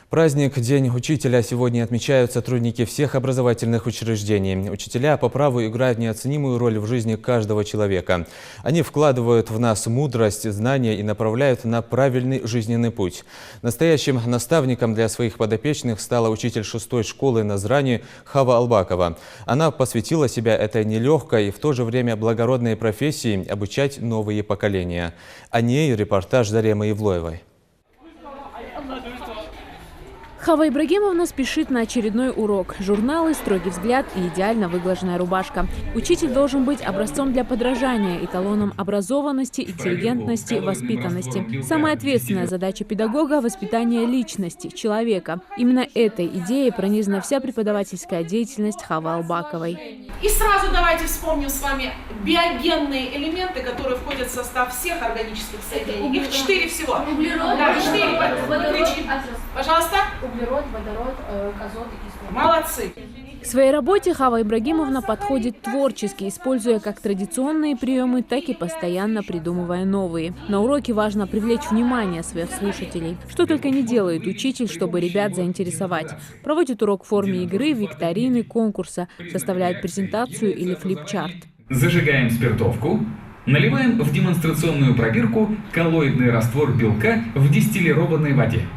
Праздник День учителя сегодня отмечают сотрудники всех образовательных учреждений. Учителя по праву играют неоценимую роль в жизни каждого человека. Они вкладывают в нас мудрость, знания и направляют на правильный жизненный путь. Настоящим наставником для своих подопечных стала учитель 6-й школы Назрани Хава Албакова. Она посвятила себя этой нелегкой и в то же время благородной профессии обучать новые поколения. О ней репортаж Заремы Ивлоевой. Хава Ибрагимовна спешит на очередной урок. Журналы, строгий взгляд и идеально выглаженная рубашка. Учитель должен быть образцом для подражания, эталоном образованности, интеллигентности, воспитанности. Самая ответственная задача педагога – воспитание личности, человека. Именно этой идеей пронизана вся преподавательская деятельность Хавы Албаковой. И сразу давайте вспомним с вами биогенные элементы, которые входят в состав всех органических соединений. Их 4 всего. Углерод, да, 4. водород, пожалуйста. Углерод, водород, азот и кислород. Молодцы. К своей работе Хава Ибрагимовна подходит творчески, используя как традиционные приемы, так и постоянно придумывая новые. На уроке важно привлечь внимание своих слушателей. Что только не делает учитель, чтобы ребят заинтересовать. Проводит урок в форме игры, викторины, конкурса, составляет презентацию или флипчарт. Зажигаем спиртовку. Наливаем в демонстрационную пробирку коллоидный раствор белка в дистиллированной воде.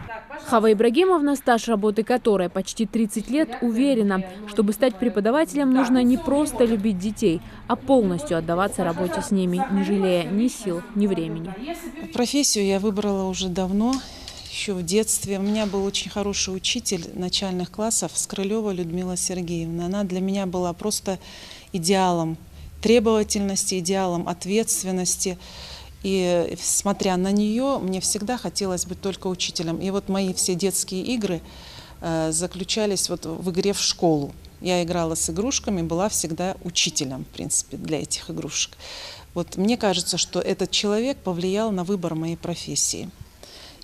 Хава Ибрагимовна, стаж работы которой почти 30 лет, уверена, чтобы стать преподавателем, нужно не просто любить детей, а полностью отдаваться работе с ними, не жалея ни сил, ни времени. Профессию я выбрала уже давно, еще в детстве. У меня был очень хороший учитель начальных классов Скрылева Людмила Сергеевна. Она для меня была просто идеалом требовательности, идеалом ответственности. И смотря на нее, мне всегда хотелось быть только учителем. И вот мои все детские игры заключались вот в игре в школу. Я играла с игрушками, была всегда учителем, в принципе, для этих игрушек. Вот мне кажется, что этот человек повлиял на выбор моей профессии.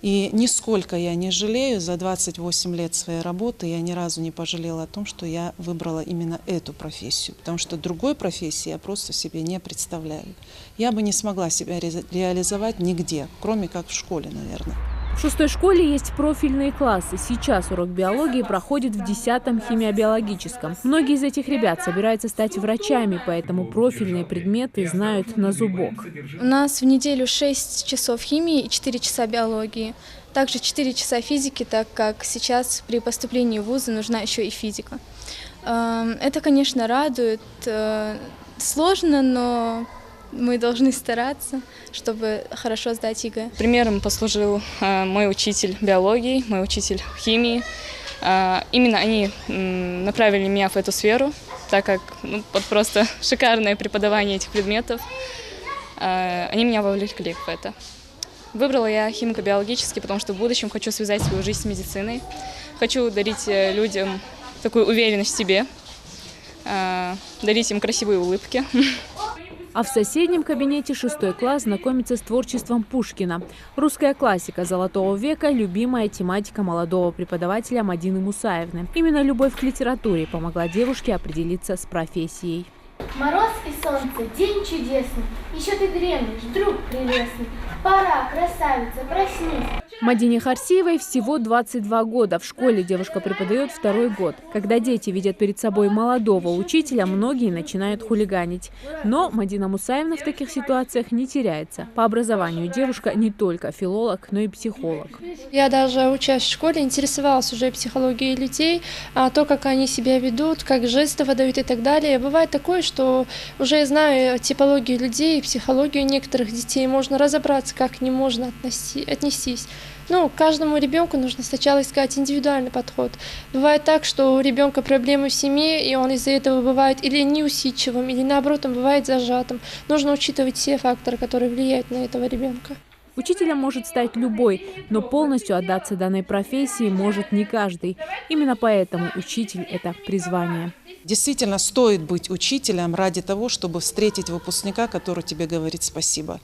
И нисколько я не жалею, за 28 лет своей работы я ни разу не пожалела о том, что я выбрала именно эту профессию. Потому что другой профессии я просто себе не представляю. Я бы не смогла себя реализовать нигде, кроме как в школе, наверное. В 6-й школе есть профильные классы. Сейчас урок биологии проходит в 10-м химиобиологическом. Многие из этих ребят собираются стать врачами, поэтому профильные предметы знают на зубок. У нас в неделю 6 часов химии и 4 часа биологии. Также 4 часа физики, так как сейчас при поступлении в вузы нужна еще и физика. Это, конечно, радует. Сложно, но мы должны стараться, чтобы хорошо сдать ЕГЭ. Примером послужил мой учитель биологии, мой учитель химии. Именно они направили меня в эту сферу, так как просто шикарное преподавание этих предметов. Они меня вовлекли в это. Выбрала я химико-биологический, потому что в будущем хочу связать свою жизнь с медициной. Хочу дарить людям такую уверенность в себе, дарить им красивые улыбки. А в соседнем кабинете 6-й класс знакомится с творчеством Пушкина. Русская классика Золотого века – любимая тематика молодого преподавателя Мадины Мусаевны. Именно любовь к литературе помогла девушке определиться с профессией. Мороз и солнце, день чудесный, еще ты дремлешь, друг прелестный. Пора, красавица, проснись. Мадине Харсиевой всего 22 года. В школе девушка преподает 2-й год. Когда дети видят перед собой молодого учителя, многие начинают хулиганить. Но Мадина Мусаевна в таких ситуациях не теряется. По образованию девушка не только филолог, но и психолог. Я даже, учась в школе, интересовалась уже психологией людей, то, как они себя ведут, как жесты выдают и так далее. Бывает такое, что уже знаю типологию людей, психологию некоторых детей, можно разобраться, как к ним можно отнестись. Каждому ребенку нужно сначала искать индивидуальный подход. Бывает так, что у ребенка проблемы в семье, и он из-за этого бывает или неусидчивым, или наоборот, он бывает зажатым. Нужно учитывать все факторы, которые влияют на этого ребенка. Учителем может стать любой, но полностью отдаться данной профессии может не каждый. Именно поэтому учитель – это призвание. Действительно, стоит быть учителем ради того, чтобы встретить выпускника, который тебе говорит спасибо.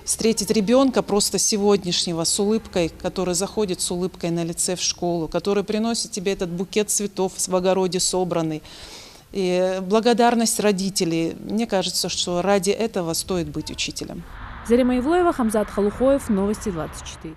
Встретить ребенка просто сегодняшнего с улыбкой, который заходит с улыбкой на лице в школу, который приносит тебе этот букет цветов в огороде собранный. И благодарность родителей. Мне кажется, что ради этого стоит быть учителем. Зарема Ивлоева, Хамзат Халухоев, Новости 24.